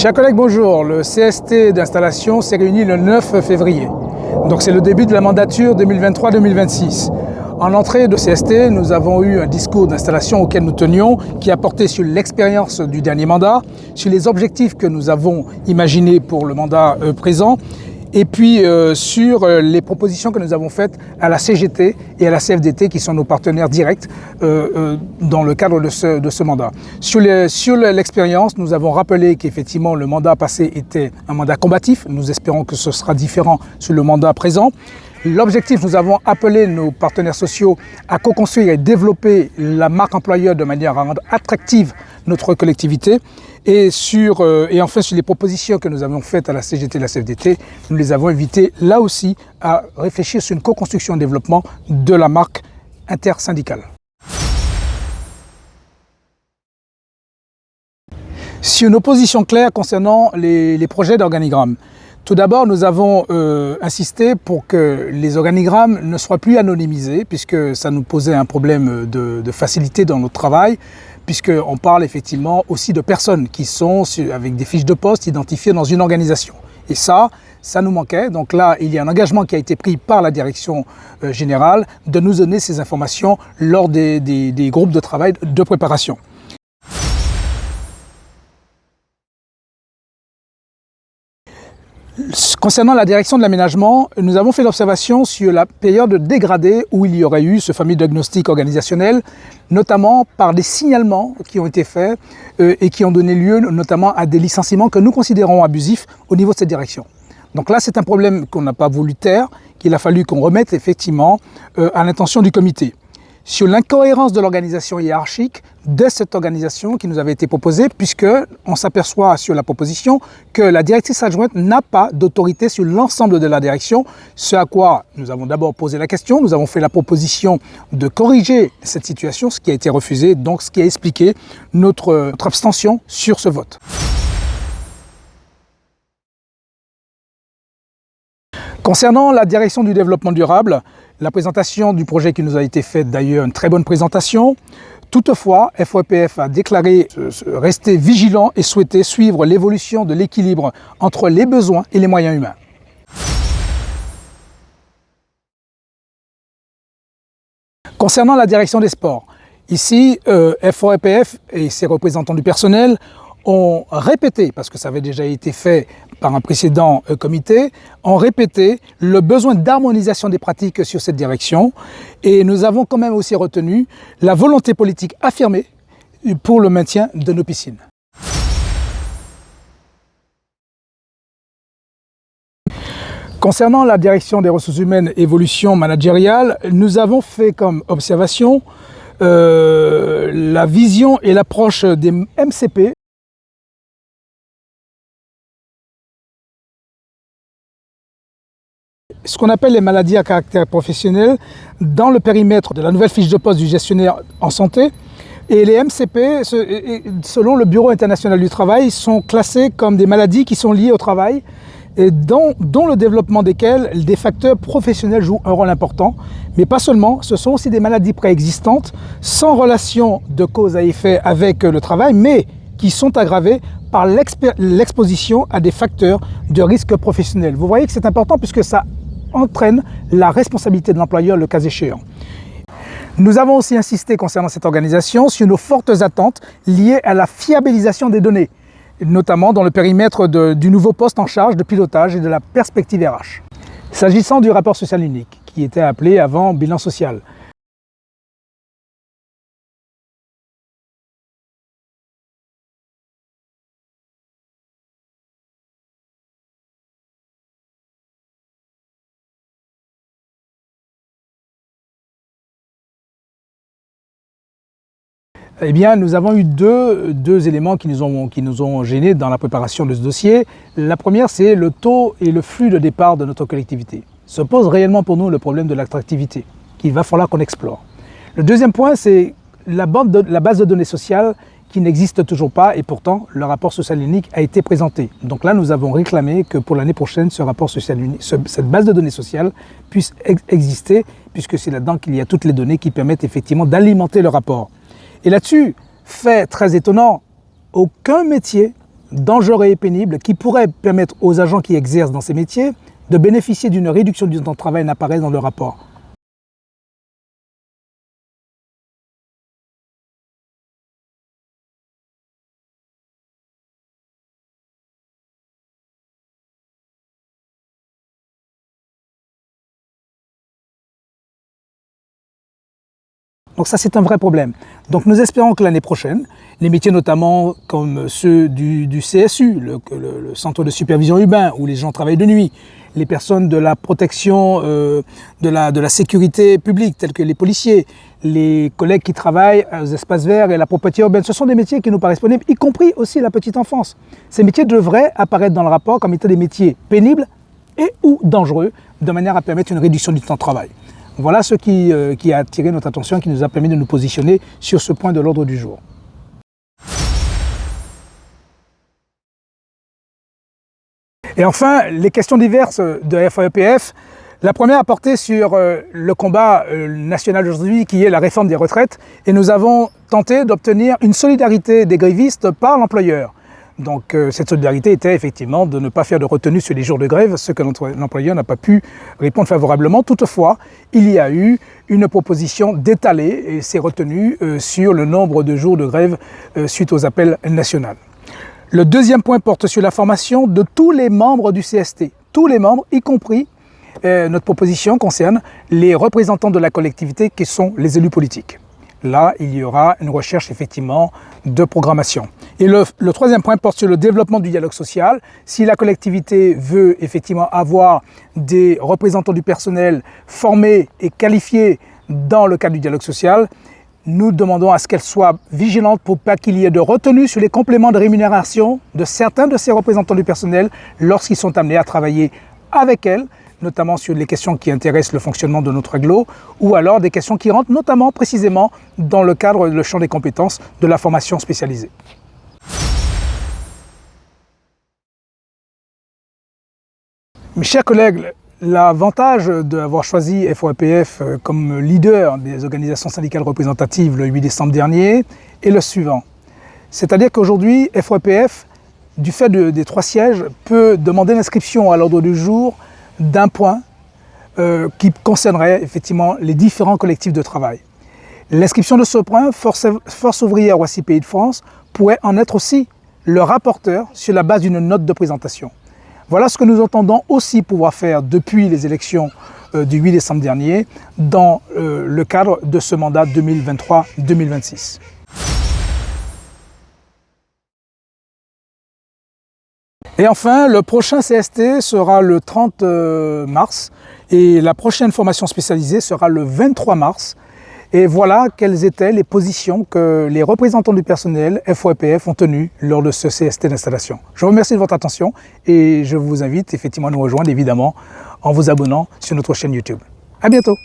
Chers collègues, bonjour. Le CST d'installation s'est réuni le 9 février. Donc c'est le début de la mandature 2023-2026. En entrée de CST, nous avons eu un discours d'installation auquel nous tenions, qui a porté sur l'expérience du dernier mandat, sur les objectifs que nous avons imaginés pour le mandat présent, et puis sur les propositions que nous avons faites à la CGT et à la CFDT, qui sont nos partenaires directs dans le cadre de ce mandat. Sur l'expérience, nous avons rappelé qu'effectivement le mandat passé était un mandat combatif. Nous espérons que ce sera différent sur le mandat présent. L'objectif, nous avons appelé nos partenaires sociaux à co-construire et développer la marque employeur de manière à rendre attractive notre collectivité. Et enfin, sur les propositions que nous avons faites à la CGT et la CFDT, nous les avons invités là aussi à réfléchir sur une co-construction et développement de la marque intersyndicale. Sur nos positions claires concernant les projets d'organigramme. Tout d'abord, nous avons insisté pour que les organigrammes ne soient plus anonymisés, puisque ça nous posait un problème de facilité dans notre travail, puisqu'on parle effectivement aussi de personnes qui sont avec des fiches de poste identifiées dans une organisation. Et ça nous manquait. Donc là, il y a un engagement qui a été pris par la direction générale de nous donner ces informations lors des groupes de travail de préparation. Concernant la direction de l'aménagement, nous avons fait l'observation sur la période dégradée où il y aurait eu ce fameux diagnostic organisationnel, notamment par des signalements qui ont été faits et qui ont donné lieu notamment à des licenciements que nous considérons abusifs au niveau de cette direction. Donc là, c'est un problème qu'on n'a pas voulu taire, qu'il a fallu qu'on remette effectivement à l'intention du comité. Sur l'incohérence de l'organisation hiérarchique de cette organisation qui nous avait été proposée, puisqu'on s'aperçoit sur la proposition que la directrice adjointe n'a pas d'autorité sur l'ensemble de la direction, ce à quoi nous avons d'abord posé la question, nous avons fait la proposition de corriger cette situation, ce qui a été refusé, donc ce qui a expliqué notre abstention sur ce vote. Concernant la direction du développement durable, la présentation du projet qui nous a été faite, d'ailleurs une très bonne présentation. Toutefois, FOEPF a déclaré rester vigilant et souhaiter suivre l'évolution de l'équilibre entre les besoins et les moyens humains. Concernant la direction des sports, ici, FOEPF et ses représentants du personnel ont répété, parce que ça avait déjà été fait par un précédent comité, ont répété le besoin d'harmonisation des pratiques sur cette direction. Et nous avons quand même aussi retenu la volonté politique affirmée pour le maintien de nos piscines. Concernant la direction des ressources humaines évolution managériale, nous avons fait comme observation la vision et l'approche des MCP, ce qu'on appelle les maladies à caractère professionnel dans le périmètre de la nouvelle fiche de poste du gestionnaire en santé. Et les MCP, selon le Bureau international du travail, sont classés comme des maladies qui sont liées au travail et dont le développement desquelles des facteurs professionnels jouent un rôle important. Mais pas seulement, ce sont aussi des maladies préexistantes sans relation de cause à effet avec le travail, mais qui sont aggravées par l'exposition à des facteurs de risque professionnel. Vous voyez que c'est important puisque ça entraîne la responsabilité de l'employeur le cas échéant. Nous avons aussi insisté concernant cette organisation sur nos fortes attentes liées à la fiabilisation des données, notamment dans le périmètre du nouveau poste en charge de pilotage et de la perspective RH. S'agissant du rapport social unique, qui était appelé avant bilan social, eh bien, nous avons eu deux éléments qui nous ont gênés dans la préparation de ce dossier. La première, c'est le taux et le flux de départ de notre collectivité. Se pose réellement pour nous le problème de l'attractivité, qu'il va falloir qu'on explore. Le deuxième point, c'est la base de données sociales qui n'existe toujours pas et pourtant le rapport social unique a été présenté. Donc là, nous avons réclamé que pour l'année prochaine, ce rapport social unique, cette base de données sociales puisse exister, puisque c'est là-dedans qu'il y a toutes les données qui permettent effectivement d'alimenter le rapport. Et là-dessus, fait très étonnant, aucun métier dangereux et pénibles qui pourraient permettre aux agents qui exercent dans ces métiers de bénéficier d'une réduction du temps de travail n'apparaissent dans le rapport. Donc ça, c'est un vrai problème. Donc nous espérons que l'année prochaine, les métiers notamment comme ceux du CSU, le Centre de supervision urbain, où les gens travaillent de nuit, les personnes de la protection de la sécurité publique, tels que les policiers, les collègues qui travaillent aux espaces verts et la propreté urbaine, ce sont des métiers qui nous paraissent pénibles, y compris aussi la petite enfance. Ces métiers devraient apparaître dans le rapport comme étant des métiers pénibles et ou dangereux, de manière à permettre une réduction du temps de travail. Voilà ce qui a attiré notre attention et qui nous a permis de nous positionner sur ce point de l'ordre du jour. Et enfin, les questions diverses de FOEPF. La première a porté sur le combat national aujourd'hui qui est la réforme des retraites et nous avons tenté d'obtenir une solidarité des grévistes par l'employeur. Donc cette solidarité était effectivement de ne pas faire de retenue sur les jours de grève, ce que l'employeur n'a pas pu répondre favorablement. Toutefois, il y a eu une proposition d'étaler ces retenues sur le nombre de jours de grève suite aux appels nationaux. Le deuxième point porte sur la formation de tous les membres du CST. Tous les membres, y compris notre proposition concerne les représentants de la collectivité qui sont les élus politiques. Là, il y aura une recherche effectivement de programmation. Et le troisième point porte sur le développement du dialogue social. Si la collectivité veut effectivement avoir des représentants du personnel formés et qualifiés dans le cadre du dialogue social, nous demandons à ce qu'elle soit vigilante pour pas qu'il y ait de retenue sur les compléments de rémunération de certains de ces représentants du personnel lorsqu'ils sont amenés à travailler avec elle, notamment sur les questions qui intéressent le fonctionnement de notre agglo, ou alors des questions qui rentrent notamment précisément dans le cadre, le champ des compétences de la formation spécialisée. Mes chers collègues, l'avantage d'avoir choisi FOEPF comme leader des organisations syndicales représentatives le 8 décembre dernier est le suivant. C'est-à-dire qu'aujourd'hui, FOEPF, du fait des 3 sièges, peut demander l'inscription à l'ordre du jour d'un point qui concernerait effectivement les différents collectifs de travail. L'inscription de ce point, Force ouvrière Roissy Pays de France, pourrait en être aussi le rapporteur sur la base d'une note de présentation. Voilà ce que nous entendons aussi pouvoir faire depuis les élections du 8 décembre dernier dans le cadre de ce mandat 2023-2026. Et enfin, le prochain CST sera le 30 mars et la prochaine formation spécialisée sera le 23 mars. Et voilà quelles étaient les positions que les représentants du personnel FOEPF ont tenues lors de ce CST d'installation. Je vous remercie de votre attention et je vous invite effectivement à nous rejoindre évidemment en vous abonnant sur notre chaîne YouTube. À bientôt.